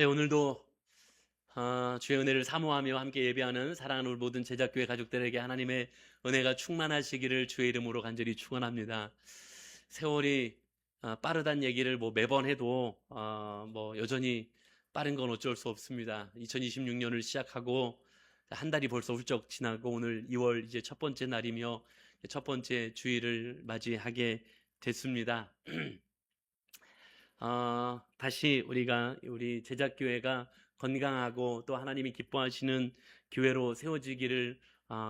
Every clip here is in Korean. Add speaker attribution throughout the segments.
Speaker 1: 네, 오늘도 주의 은혜를 사모하며 함께 예배하는 사랑하는 우리 모든 제자교회 가족들에게 하나님의 은혜가 충만하시기를 주의 이름으로 간절히 축원합니다. 세월이 빠르다는 얘기를 뭐 매번 해도 뭐 여전히 빠른 건 어쩔 수 없습니다. 2026년을 시작하고 한 달이 벌써 훌쩍 지나고 오늘 2월 이제 첫 번째 날이며 첫 번째 주일을 맞이하게 됐습니다. 다시 우리 제작교회가 건강하고 또 하나님이 기뻐하시는 교회로 세워지기를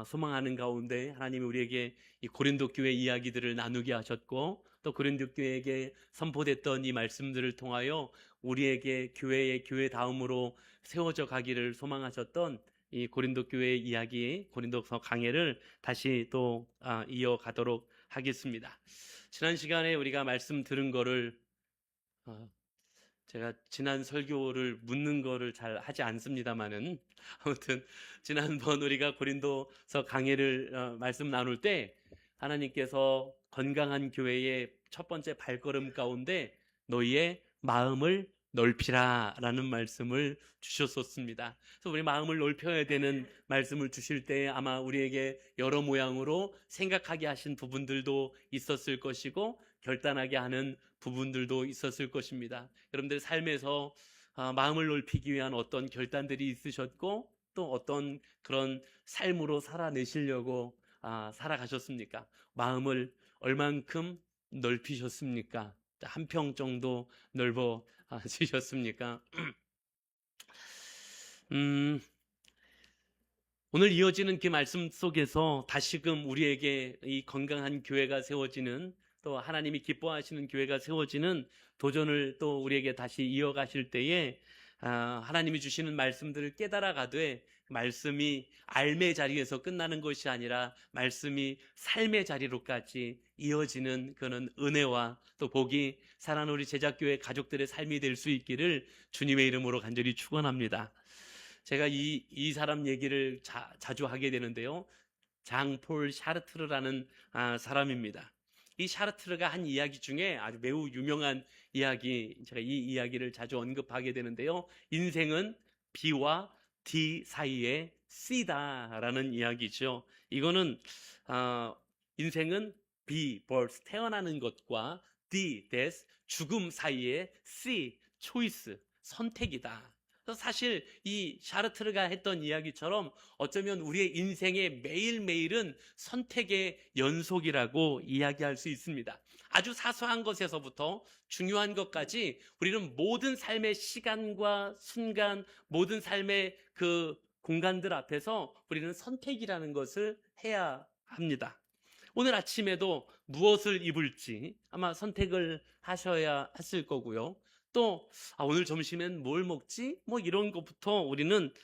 Speaker 1: 소망하는 가운데 하나님이 우리에게 이 고린도 교회 이야기들을 나누게 하셨고 또 고린도 교회에게 선포됐던 이 말씀들을 통하여 우리에게 교회의 교회 다음으로 세워져 가기를 소망하셨던 이 고린도 교회의 이야기, 고린도서 강해를 다시 또 이어가도록 하겠습니다. 지난 시간에 우리가 말씀 들은 거를 제가 지난 설교를 묻는 거를 잘 하지 않습니다만은 아무튼 지난번 우리가 고린도서 강해를 말씀 나눌 때 하나님께서 건강한 교회의 첫 번째 발걸음 가운데 너희의 마음을 넓히라 라는 말씀을 주셨었습니다. 그래서 우리 마음을 넓혀야 되는 말씀을 주실 때 아마 우리에게 여러 모양으로 생각하게 하신 부분들도 있었을 것이고 결단하게 하는 부분들도 있었을 것입니다. 여러분들 삶에서 마음을 넓히기 위한 어떤 결단들이 있으셨고 또 어떤 그런 삶으로 살아내시려고 살아가셨습니까? 마음을 얼만큼 넓히셨습니까? 한 평 정도 넓어지셨습니까? 오늘 이어지는 그 말씀 속에서 다시금 우리에게 이 건강한 교회가 세워지는 또 하나님이 기뻐하시는 교회가 세워지는 도전을 또 우리에게 다시 이어가실 때에 하나님이 주시는 말씀들을 깨달아가되 말씀이 알매 자리에서 끝나는 것이 아니라 말씀이 삶의 자리로까지 이어지는 그런 은혜와 또 복이 사랑하는 우리 제작교회 가족들의 삶이 될 수 있기를 주님의 이름으로 간절히 축원합니다. 제가 이 사람 얘기를 자주 하게 되는데요. 장폴 샤르트르라는 사람입니다. 이 샤르트르가 한 이야기 중에 아주 매우 유명한 이야기, 제가 이 이야기를 자주 언급하게 되는데요. 인생은 B와 D 사이의 C다라는 이야기죠. 이거는 인생은 B, birth, 태어나는 것과 D, death, 죽음 사이의 C, choice, 선택이다. 사실 이 샤르트르가 했던 이야기처럼 어쩌면 우리의 인생의 매일매일은 선택의 연속이라고 이야기할 수 있습니다. 아주 사소한 것에서부터 중요한 것까지 우리는 모든 삶의 시간과 순간, 모든 삶의 그 공간들 앞에서 우리는 선택이라는 것을 해야 합니다. 오늘 아침에도 무엇을 입을지 아마 선택을 하셔야 했을 거고요. 또 오늘 점심엔 뭘 먹지? 뭐 이런 것부터 우리는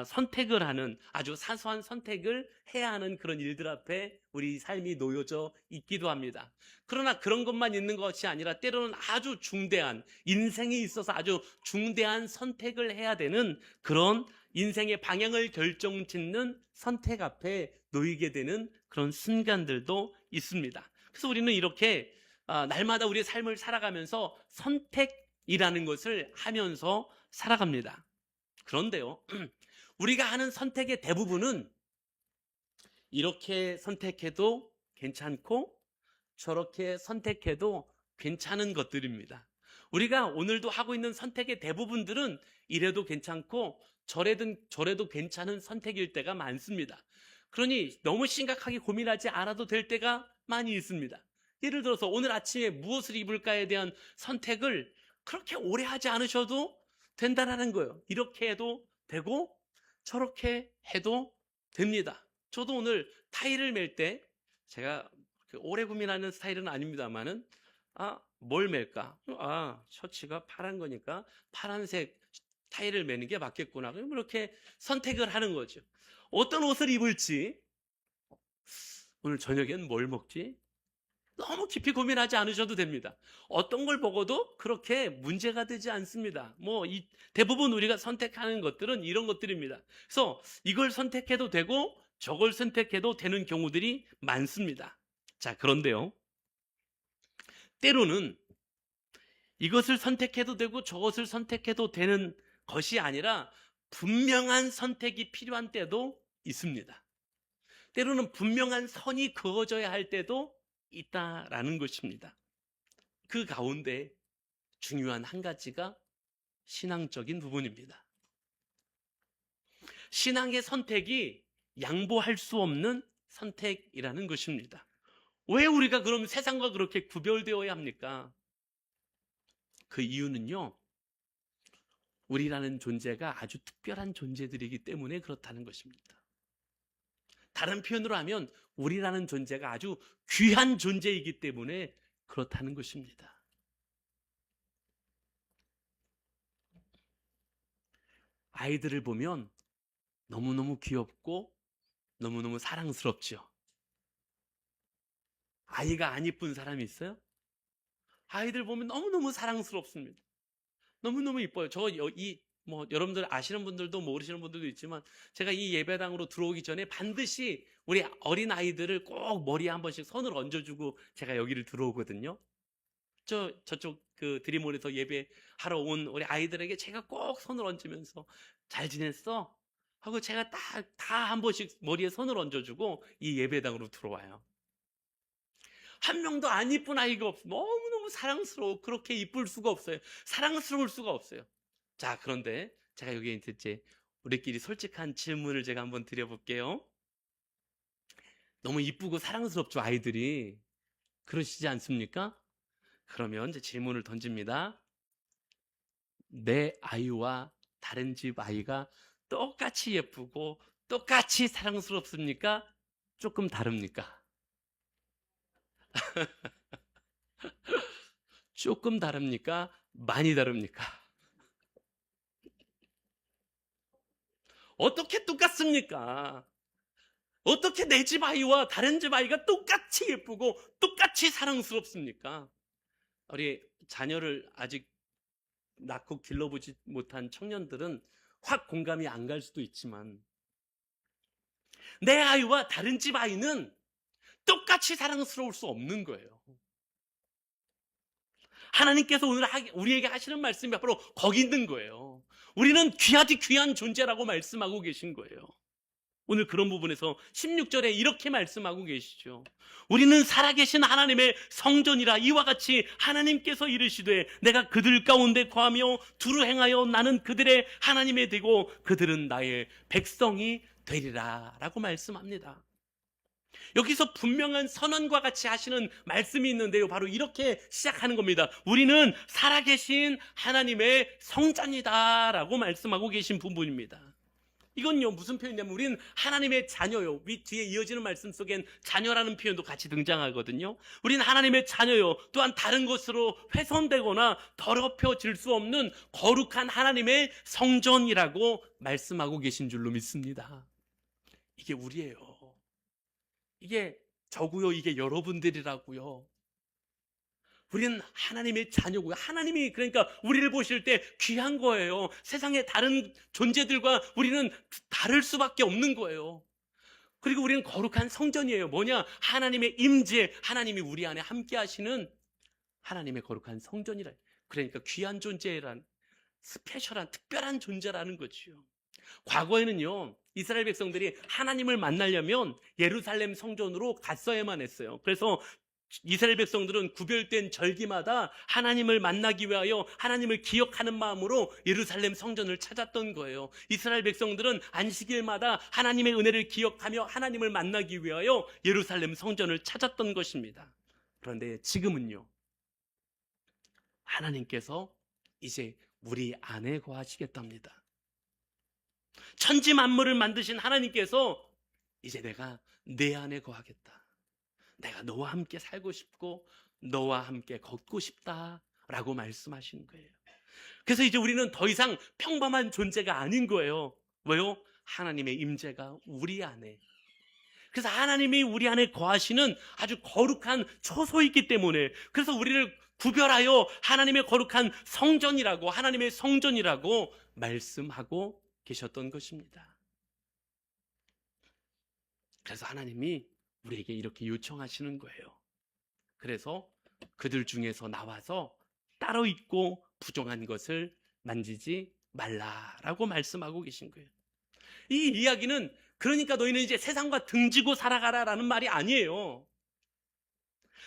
Speaker 1: 선택을 하는 아주 사소한 선택을 해야 하는 그런 일들 앞에 우리 삶이 놓여져 있기도 합니다. 그러나 그런 것만 있는 것이 아니라 때로는 아주 중대한 인생에 있어서 아주 중대한 선택을 해야 되는 그런 인생의 방향을 결정짓는 선택 앞에 놓이게 되는 그런 순간들도 있습니다. 그래서 우리는 이렇게 날마다 우리의 삶을 살아가면서 선택이라는 것을 하면서 살아갑니다. 그런데요, 우리가 하는 선택의 대부분은 이렇게 선택해도 괜찮고 저렇게 선택해도 괜찮은 것들입니다. 우리가 오늘도 하고 있는 선택의 대부분들은 이래도 괜찮고 저래도 괜찮은 선택일 때가 많습니다. 그러니 너무 심각하게 고민하지 않아도 될 때가 많이 있습니다. 예를 들어서 오늘 아침에 무엇을 입을까에 대한 선택을 그렇게 오래 하지 않으셔도 된다는 거예요. 이렇게 해도 되고 저렇게 해도 됩니다. 저도 오늘 타이를 맬 때 제가 오래 고민하는 스타일은 아닙니다만은 뭘 맬까? 셔츠가 파란 거니까 파란색 타이를 매는 게 맞겠구나. 그럼 이렇게 선택을 하는 거죠. 어떤 옷을 입을지, 오늘 저녁엔 뭘 먹지? 너무 깊이 고민하지 않으셔도 됩니다. 어떤 걸 먹어도 그렇게 문제가 되지 않습니다. 대부분 우리가 선택하는 것들은 이런 것들입니다. 그래서 이걸 선택해도 되고 저걸 선택해도 되는 경우들이 많습니다. 자, 그런데요. 때로는 이것을 선택해도 되고 저것을 선택해도 되는 것이 아니라 분명한 선택이 필요한 때도 있습니다. 때로는 분명한 선이 그어져야 할 때도 있다라는 것입니다. 그 가운데 중요한 한 가지가 신앙적인 부분입니다. 신앙의 선택이 양보할 수 없는 선택이라는 것입니다. 왜 우리가 그럼 세상과 그렇게 구별되어야 합니까? 그 이유는요, 우리라는 존재가 아주 특별한 존재들이기 때문에 그렇다는 것입니다. 다른 표현으로 하면 우리라는 존재가 아주 귀한 존재이기 때문에 그렇다는 것입니다. 아이들을 보면 너무너무 귀엽고 너무너무 사랑스럽죠. 아이가 안 이쁜 사람이 있어요? 아이들 보면 너무너무 사랑스럽습니다. 너무너무 이뻐요. 여러분들 아시는 분들도 모르시는 분들도 있지만, 제가 이 예배당으로 들어오기 전에 반드시 우리 어린 아이들을 꼭 머리에 한 번씩 손을 얹어주고 제가 여기를 들어오거든요. 저쪽 그 드림홀에서 예배하러 온 우리 아이들에게 제가 꼭 손을 얹으면서 잘 지냈어? 하고 제가 다 한 번씩 머리에 손을 얹어주고 이 예배당으로 들어와요. 한 명도 안 이쁜 아이가 없어요. 너무너무 사랑스러워. 그렇게 이쁠 수가 없어요. 사랑스러울 수가 없어요. 자, 그런데 제가 여기 이제 우리끼리 솔직한 질문을 제가 한번 드려볼게요. 너무 이쁘고 사랑스럽죠, 아이들이. 그러시지 않습니까? 그러면 이제 질문을 던집니다. 내 아이와 다른 집 아이가 똑같이 예쁘고 똑같이 사랑스럽습니까? 조금 다릅니까? 조금 다릅니까? 많이 다릅니까? 어떻게 똑같습니까? 어떻게 내 집 아이와 다른 집 아이가 똑같이 예쁘고 똑같이 사랑스럽습니까? 우리 자녀를 아직 낳고 길러보지 못한 청년들은 확 공감이 안 갈 수도 있지만, 내 아이와 다른 집 아이는 똑같이 사랑스러울 수 없는 거예요. 하나님께서 오늘 우리에게 하시는 말씀이 바로 거기 있는 거예요. 우리는 귀하디 귀한 존재라고 말씀하고 계신 거예요. 오늘 그런 부분에서 16절에 이렇게 말씀하고 계시죠. 우리는 살아계신 하나님의 성전이라. 이와 같이 하나님께서 이르시되 내가 그들 가운데 거하며 두루 행하여 나는 그들의 하나님이 되고 그들은 나의 백성이 되리라 라고 말씀합니다. 여기서 분명한 선언과 같이 하시는 말씀이 있는데요, 바로 이렇게 시작하는 겁니다. 우리는 살아계신 하나님의 성전이다 라고 말씀하고 계신 부분입니다. 이건요, 무슨 표현이냐면 우리는 하나님의 자녀요. 뒤에 이어지는 말씀 속엔 자녀라는 표현도 같이 등장하거든요. 우리는 하나님의 자녀요. 또한 다른 것으로 훼손되거나 더럽혀질 수 없는 거룩한 하나님의 성전이라고 말씀하고 계신 줄로 믿습니다. 이게 우리예요. 이게 저고요. 이게 여러분들이라고요. 우리는 하나님의 자녀고요. 하나님이 그러니까 우리를 보실 때 귀한 거예요. 세상의 다른 존재들과 우리는 다를 수밖에 없는 거예요. 그리고 우리는 거룩한 성전이에요. 뭐냐? 하나님의 임재, 하나님이 우리 안에 함께 하시는 하나님의 거룩한 성전이라. 그러니까 귀한 존재란, 스페셜한, 특별한 존재라는 거지요. 과거에는요, 이스라엘 백성들이 하나님을 만나려면 예루살렘 성전으로 갔어야만 했어요. 그래서 이스라엘 백성들은 구별된 절기마다 하나님을 만나기 위하여 하나님을 기억하는 마음으로 예루살렘 성전을 찾았던 거예요. 이스라엘 백성들은 안식일마다 하나님의 은혜를 기억하며 하나님을 만나기 위하여 예루살렘 성전을 찾았던 것입니다. 그런데 지금은요, 하나님께서 이제 우리 안에 거하시겠답니다. 천지 만물을 만드신 하나님께서 이제 내가 내 안에 거하겠다. 내가 너와 함께 살고 싶고 너와 함께 걷고 싶다라고 말씀하시는 거예요. 그래서 이제 우리는 더 이상 평범한 존재가 아닌 거예요. 왜요? 하나님의 임재가 우리 안에. 그래서 하나님이 우리 안에 거하시는 아주 거룩한 초소이기 때문에, 그래서 우리를 구별하여 하나님의 거룩한 성전이라고, 하나님의 성전이라고 말씀하고 계셨던 것입니다. 그래서 하나님이 우리에게 이렇게 요청하시는 거예요. 그래서 그들 중에서 나와서 따로 있고 부정한 것을 만지지 말라라고 말씀하고 계신 거예요. 이 이야기는 그러니까 너희는 이제 세상과 등지고 살아가라라는 말이 아니에요.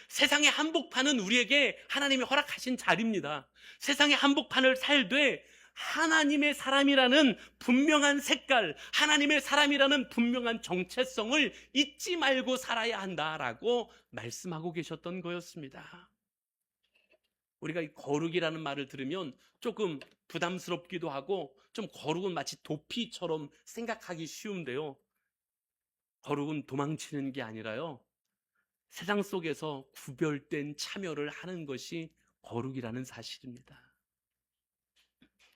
Speaker 1: 세상의 한복판은 우리에게 하나님이 허락하신 자리입니다. 세상의 한복판을 살되 하나님의 사람이라는 분명한 색깔, 하나님의 사람이라는 분명한 정체성을 잊지 말고 살아야 한다라고 말씀하고 계셨던 거였습니다. 우리가 이 거룩이라는 말을 들으면 조금 부담스럽기도 하고 좀 거룩은 마치 도피처럼 생각하기 쉬운데요. 거룩은 도망치는 게 아니라요, 세상 속에서 구별된 참여를 하는 것이 거룩이라는 사실입니다.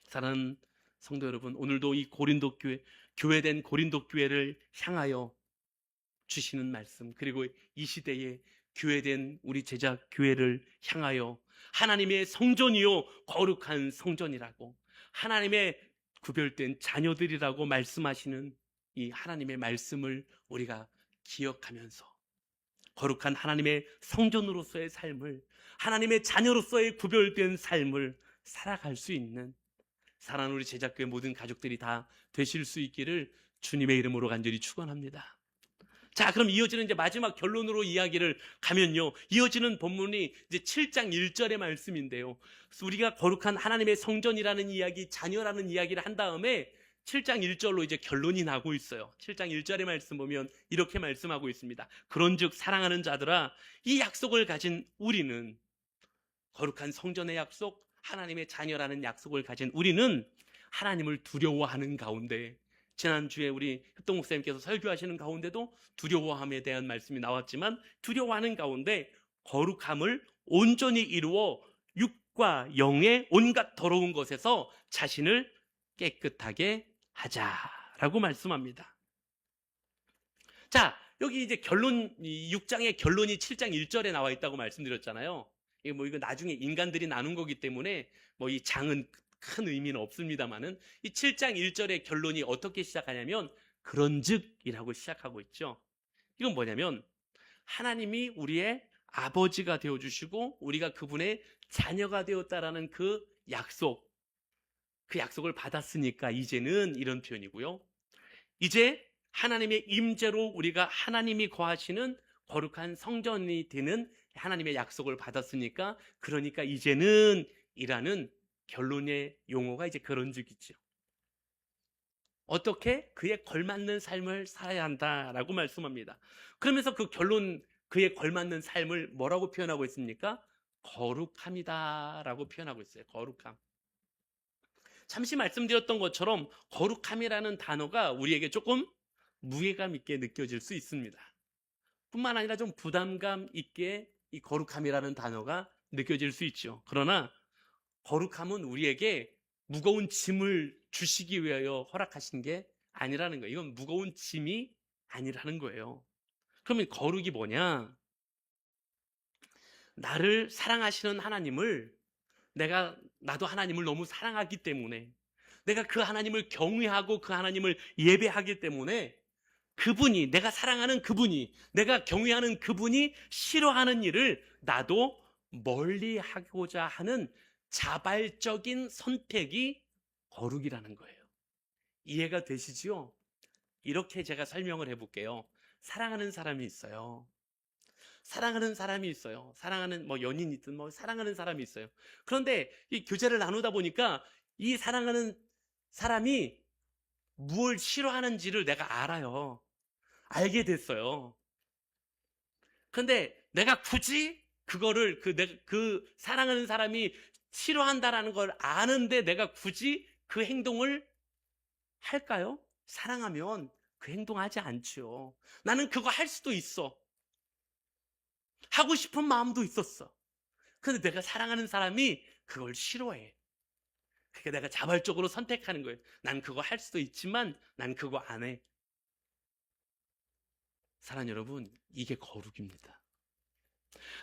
Speaker 1: 사랑하는 성도 여러분, 오늘도 이 고린도 교회, 교회된 고린도 교회를 향하여 주시는 말씀, 그리고 이 시대에 교회된 우리 제자 교회를 향하여 하나님의 성전이요 거룩한 성전이라고, 하나님의 구별된 자녀들이라고 말씀하시는 이 하나님의 말씀을 우리가 기억하면서 거룩한 하나님의 성전으로서의 삶을, 하나님의 자녀로서의 구별된 삶을 살아갈 수 있는 사랑하는 우리 제자교회 모든 가족들이 다 되실 수 있기를 주님의 이름으로 간절히 축원합니다. 자, 그럼 이어지는 이제 마지막 결론으로 이야기를 가면요, 이어지는 본문이 이제 7장 1절의 말씀인데요, 우리가 거룩한 하나님의 성전이라는 이야기, 자녀라는 이야기를 한 다음에 7장 1절로 이제 결론이 나고 있어요. 7장 1절의 말씀 보면 이렇게 말씀하고 있습니다. 그런즉 사랑하는 자들아, 이 약속을 가진 우리는, 거룩한 성전의 약속, 하나님의 자녀라는 약속을 가진 우리는 하나님을 두려워하는 가운데, 지난주에 우리 협동 목사님께서 설교하시는 가운데도 두려워함에 대한 말씀이 나왔지만, 두려워하는 가운데 거룩함을 온전히 이루어 육과 영의 온갖 더러운 것에서 자신을 깨끗하게 하자라고 말씀합니다. 자, 여기 이제 결론, 6장의 결론이 7장 1절에 나와 있다고 말씀드렸잖아요. 이거 나중에 인간들이 나눈 거기 때문에 이 장은 큰 의미는 없습니다만은, 이 7장 1절의 결론이 어떻게 시작하냐면 그런즉이라고 시작하고 있죠. 이건 뭐냐면 하나님이 우리의 아버지가 되어주시고 우리가 그분의 자녀가 되었다라는 그 약속을 받았으니까 이제는, 이런 표현이고요, 이제 하나님의 임재로 우리가 하나님이 거하시는 거룩한 성전이 되는 하나님의 약속을 받았으니까, 그러니까 이제는 이라는 결론의 용어가 이제 그런즉이죠. 어떻게? 그에 걸맞는 삶을 살아야 한다라고 말씀합니다. 그러면서 그 결론, 그에 걸맞는 삶을 뭐라고 표현하고 있습니까? 거룩함이다라고 표현하고 있어요. 거룩함. 잠시 말씀드렸던 것처럼 거룩함이라는 단어가 우리에게 조금 무게감 있게 느껴질 수 있습니다. 뿐만 아니라 좀 부담감 있게 이 거룩함이라는 단어가 느껴질 수 있죠. 그러나 거룩함은 우리에게 무거운 짐을 주시기 위하여 허락하신 게 아니라는 거예요. 이건 무거운 짐이 아니라는 거예요. 그러면 거룩이 뭐냐? 나를 사랑하시는 하나님을, 나도 하나님을 너무 사랑하기 때문에, 내가 그 하나님을 경외하고 그 하나님을 예배하기 때문에, 그분이, 내가 사랑하는 그분이, 내가 경외하는 그분이 싫어하는 일을 나도 멀리 하고자 하는 자발적인 선택이 거룩이라는 거예요. 이해가 되시죠? 이렇게 제가 설명을 해볼게요. 사랑하는 사람이 있어요. 사랑하는 사람이 있어요. 사랑하는 연인이든 사랑하는 사람이 있어요. 그런데 이 교제를 나누다 보니까 이 사랑하는 사람이 무엇을 싫어하는지를 내가 알아요. 알게 됐어요. 그런데 내가 굳이 그거를 그 사랑하는 사람이 싫어한다라는 걸 아는데 내가 굳이 그 행동을 할까요? 사랑하면 그 행동하지 않죠. 나는 그거 할 수도 있어. 하고 싶은 마음도 있었어. 근데 내가 사랑하는 사람이 그걸 싫어해. 그러니까 내가 자발적으로 선택하는 거예요. 난 그거 할 수도 있지만 난 그거 안 해. 사랑하는 여러분, 이게 거룩입니다.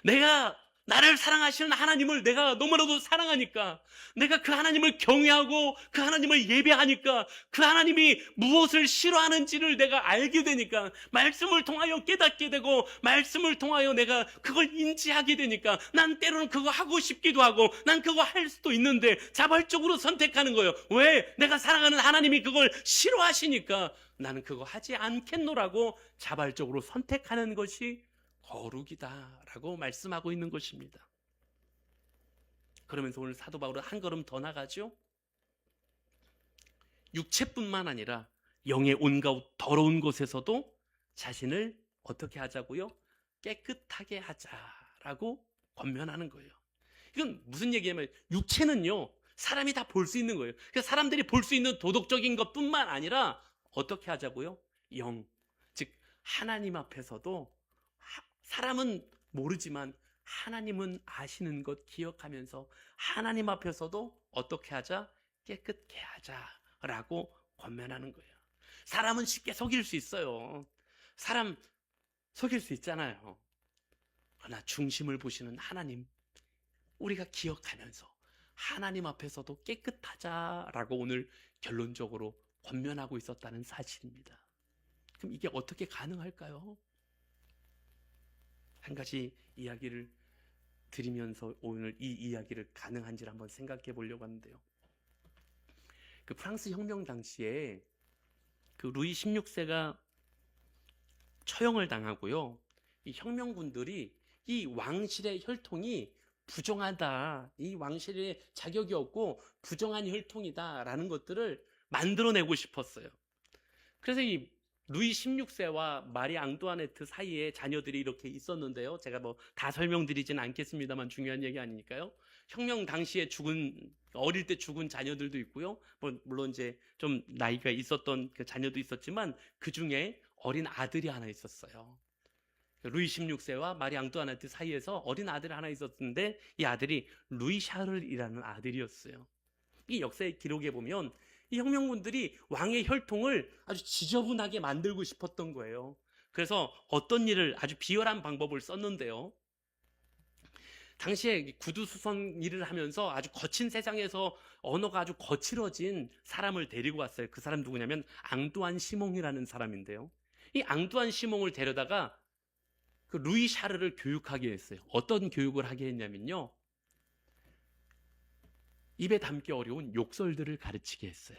Speaker 1: 내가 나를 사랑하시는 하나님을 내가 너무나도 사랑하니까, 내가 그 하나님을 경외하고 그 하나님을 예배하니까, 그 하나님이 무엇을 싫어하는지를 내가 알게 되니까, 말씀을 통하여 깨닫게 되고, 말씀을 통하여 내가 그걸 인지하게 되니까, 난 때로는 그거 하고 싶기도 하고, 난 그거 할 수도 있는데 자발적으로 선택하는 거예요. 왜? 내가 사랑하는 하나님이 그걸 싫어하시니까 나는 그거 하지 않겠노라고 자발적으로 선택하는 것이 거룩이다라고 말씀하고 있는 것입니다. 그러면서 오늘 사도 바울은 한 걸음 더 나가죠. 육체뿐만 아니라 영의 온갖 더러운 곳에서도 자신을 어떻게 하자고요? 깨끗하게 하자라고 권면하는 거예요. 이건 무슨 얘기냐면, 육체는요, 사람이 다 볼 수 있는 거예요. 그러니까 사람들이 볼 수 있는 도덕적인 것뿐만 아니라 어떻게 하자고요? 영, 즉 하나님 앞에서도, 사람은 모르지만 하나님은 아시는 것 기억하면서 하나님 앞에서도 어떻게 하자? 깨끗게 하자라고 권면하는 거예요. 사람은 쉽게 속일 수 있어요. 사람 속일 수 있잖아요. 그러나 중심을 보시는 하나님, 우리가 기억하면서 하나님 앞에서도 깨끗하자라고 오늘 결론적으로 권면하고 있었다는 사실입니다. 그럼 이게 어떻게 가능할까요? 한 가지 이야기를 드리면서 오늘 이 이야기를 가능한지를 한번 생각해 보려고 하는데요. 그 프랑스 혁명 당시에 그 루이 16세가 처형을 당하고요. 이 혁명군들이 이 왕실의 혈통이 부정하다, 이 왕실의 자격이 없고 부정한 혈통이다라는 것들을 만들어내고 싶었어요. 그래서 이 루이 16세와 마리 앙뚜아네트 사이에 자녀들이 이렇게 있었는데요. 제가 뭐 다 설명드리진 않겠습니다만 중요한 얘기 아니니까요. 혁명 당시에 어릴 때 죽은 자녀들도 있고요. 물론 이제 좀 나이가 있었던 그 자녀도 있었지만 그 중에 어린 아들이 하나 있었어요. 루이 16세와 마리 앙뚜아네트 사이에서 어린 아들이 하나 있었는데 이 아들이 루이 샤를이라는 아들이었어요. 이 역사의 기록에 보면 이 혁명군들이 왕의 혈통을 아주 지저분하게 만들고 싶었던 거예요. 그래서 어떤 일을 아주 비열한 방법을 썼는데요. 당시에 구두수선 일을 하면서 아주 거친 세상에서 언어가 아주 거칠어진 사람을 데리고 왔어요. 그 사람 누구냐면 앙뚜안 시몽이라는 사람인데요. 이 앙뚜안 시몽을 데려다가 그 루이 샤르를 교육하게 했어요. 어떤 교육을 하게 했냐면요. 입에 담기 어려운 욕설들을 가르치게 했어요.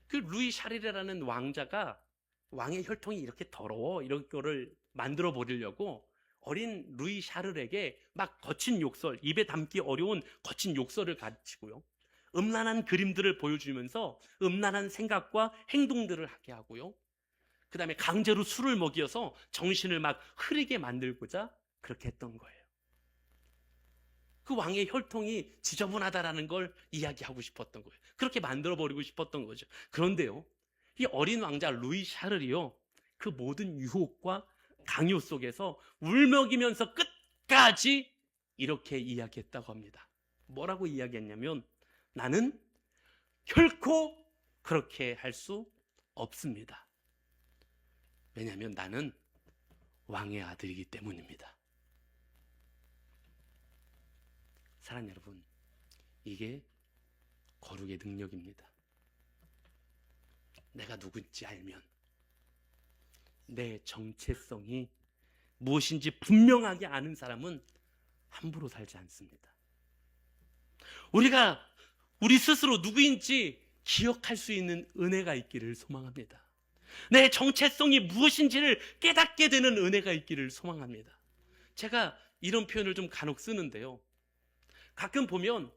Speaker 1: 그 루이 샤르라는 왕자가 왕의 혈통이 이렇게 더러워, 이런 거를 만들어 버리려고 어린 루이 샤르에게 막 거친 욕설, 입에 담기 어려운 거친 욕설을 가르치고요. 음란한 그림들을 보여주면서 음란한 생각과 행동들을 하게 하고요. 그 다음에 강제로 술을 먹여서 정신을 막 흐리게 만들고자 그렇게 했던 거예요. 그 왕의 혈통이 지저분하다라는 걸 이야기하고 싶었던 거예요. 그렇게 만들어버리고 싶었던 거죠. 그런데요, 이 어린 왕자 루이 샤를이요, 그 모든 유혹과 강요 속에서 울먹이면서 끝까지 이렇게 이야기했다고 합니다. 뭐라고 이야기했냐면, 나는 결코 그렇게 할 수 없습니다. 왜냐하면 나는 왕의 아들이기 때문입니다. 사랑하는 여러분, 이게 거룩의 능력입니다. 내가 누군지 알면 내 정체성이 무엇인지 분명하게 아는 사람은 함부로 살지 않습니다. 우리가 우리 스스로 누구인지 기억할 수 있는 은혜가 있기를 소망합니다. 내 정체성이 무엇인지를 깨닫게 되는 은혜가 있기를 소망합니다. 제가 이런 표현을 좀 간혹 쓰는데요. 가끔 보면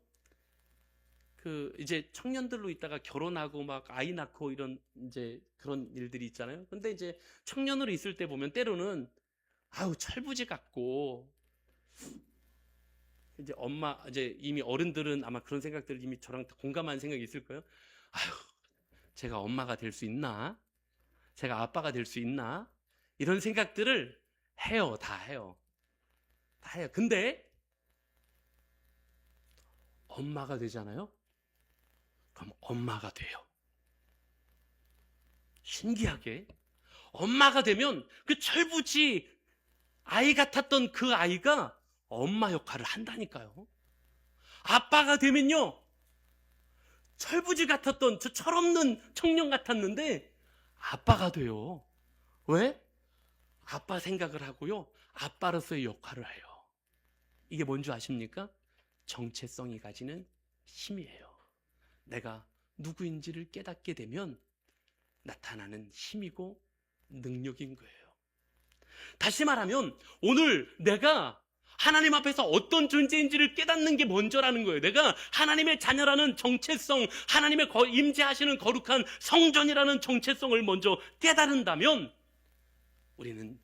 Speaker 1: 이제 청년들로 있다가 결혼하고 막 아이 낳고 이런 이제 그런 일들이 있잖아요. 근데 이제 청년으로 있을 때 보면 때로는 철부지 같고, 이제 이제 이미 어른들은 아마 그런 생각들 이미 저랑 공감하는 생각이 있을 거예요. 제가 엄마가 될 수 있나? 제가 아빠가 될 수 있나? 이런 생각들을 해요. 다 해요. 근데 엄마가 되잖아요. 그럼 엄마가 돼요. 신기하게 엄마가 되면 그 철부지 아이 같았던 그 아이가 엄마 역할을 한다니까요. 아빠가 되면요, 철부지 같았던 저 철없는 청년 같았는데 아빠가 돼요. 왜? 아빠 생각을 하고요, 아빠로서의 역할을 해요. 이게 뭔 줄 아십니까? 정체성이 가지는 힘이에요. 내가 누구인지를 깨닫게 되면 나타나는 힘이고 능력인 거예요. 다시 말하면 오늘 내가 하나님 앞에서 어떤 존재인지를 깨닫는 게 먼저라는 거예요. 내가 하나님의 자녀라는 정체성, 하나님의 임재하시는 거룩한 성전이라는 정체성을 먼저 깨달은다면 우리는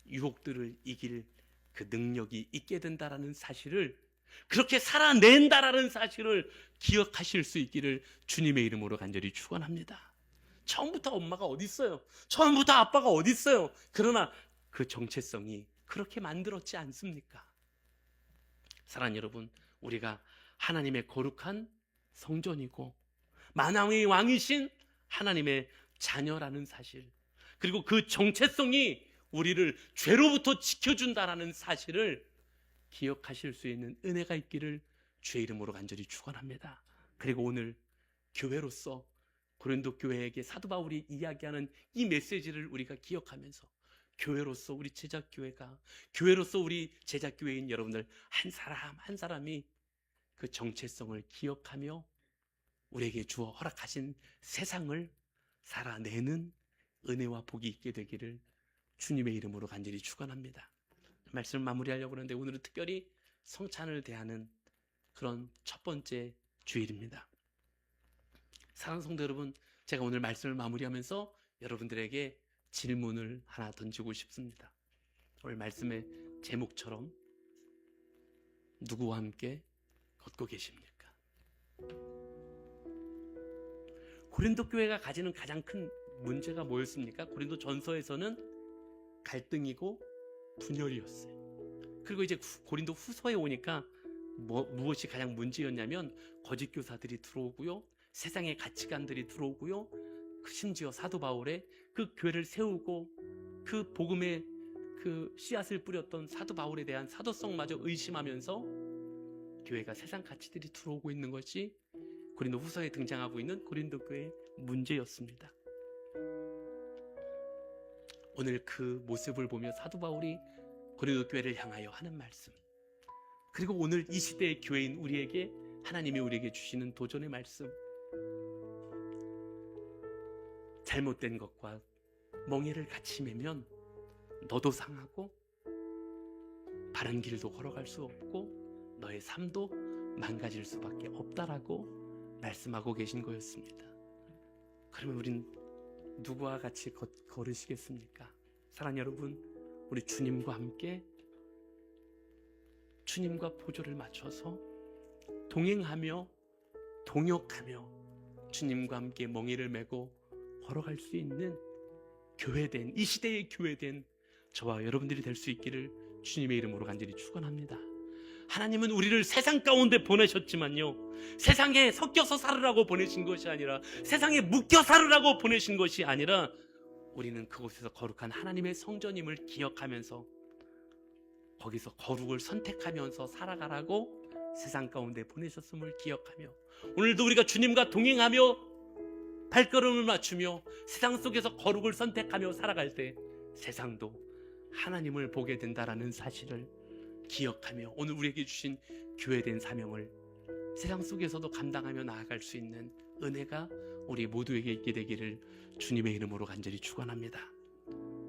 Speaker 1: 유혹들을 이길 그 능력이 있게 된다라는 사실을, 그렇게 살아낸다라는 사실을 기억하실 수 있기를 주님의 이름으로 간절히 축원합니다. 처음부터 엄마가 어디 있어요? 처음부터 아빠가 어디 있어요? 그러나 그 정체성이 그렇게 만들었지 않습니까? 사랑하는 여러분, 우리가 하나님의 거룩한 성전이고 만왕의 왕이신 하나님의 자녀라는 사실, 그리고 그 정체성이 우리를 죄로부터 지켜준다라는 사실을 기억하실 수 있는 은혜가 있기를 주의 이름으로 간절히 축원합니다. 그리고 오늘 교회로서 고린도 교회에게 사도 바울이 이야기하는 이 메시지를 우리가 기억하면서 교회로서 우리 제자교회가, 교회로서 우리 제자교회인 여러분들 한 사람 한 사람이 그 정체성을 기억하며 우리에게 주어 허락하신 세상을 살아내는 은혜와 복이 있게 되기를 주님의 이름으로 간절히 축원합니다. 말씀을 마무리하려고 하는데 오늘은 특별히 성찬을 대하는 그런 첫 번째 주일입니다. 사랑하는 성도 여러분, 제가 오늘 말씀을 마무리하면서 여러분들에게 질문을 하나 던지고 싶습니다. 오늘 말씀의 제목처럼 누구와 함께 걷고 계십니까? 고린도 교회가 가지는 가장 큰 문제가 뭐였습니까? 고린도 전서에서는 갈등이고 분열이었어요. 그리고 이제 고린도 후서에 오니까 무엇이 가장 문제였냐면 거짓 교사들이 들어오고요, 세상의 가치관들이 들어오고요, 심지어 사도 바울의 그 교회를 세우고 그 복음의 그 씨앗을 뿌렸던 사도 바울에 대한 사도성마저 의심하면서 교회가 세상 가치들이 들어오고 있는 것이 고린도 후서에 등장하고 있는 고린도 교회의 문제였습니다. 오늘 그 모습을 보며 사도 바울이 고린도 교회를 향하여 하는 말씀, 그리고 오늘 이 시대의 교회인 우리에게 하나님이 우리에게 주시는 도전의 말씀, 잘못된 것과 멍에를 같이 매면 너도 상하고 바른 길도 걸어갈 수 없고 너의 삶도 망가질 수밖에 없다라고 말씀하고 계신 거였습니다. 그러면 우린 누구와 같이 걸으시겠습니까? 사랑하는 여러분, 우리 주님과 함께 주님과 보조를 맞춰서 동행하며 동역하며 주님과 함께 멍에를 메고 걸어갈 수 있는 교회된, 이 시대의 교회된 저와 여러분들이 될 수 있기를 주님의 이름으로 간절히 축원합니다. 하나님은 우리를 세상 가운데 보내셨지만요, 세상에 섞여서 살으라고 보내신 것이 아니라, 세상에 묶여 살으라고 보내신 것이 아니라, 우리는 그곳에서 거룩한 하나님의 성전임을 기억하면서 거기서 거룩을 선택하면서 살아가라고 세상 가운데 보내셨음을 기억하며, 오늘도 우리가 주님과 동행하며 발걸음을 맞추며 세상 속에서 거룩을 선택하며 살아갈 때 세상도 하나님을 보게 된다라는 사실을 기억하며 오늘 우리에게 주신 교회된 사명을 세상 속에서도 감당하며 나아갈 수 있는 은혜가 우리 모두에게 있게 되기를 주님의 이름으로 간절히 축원합니다.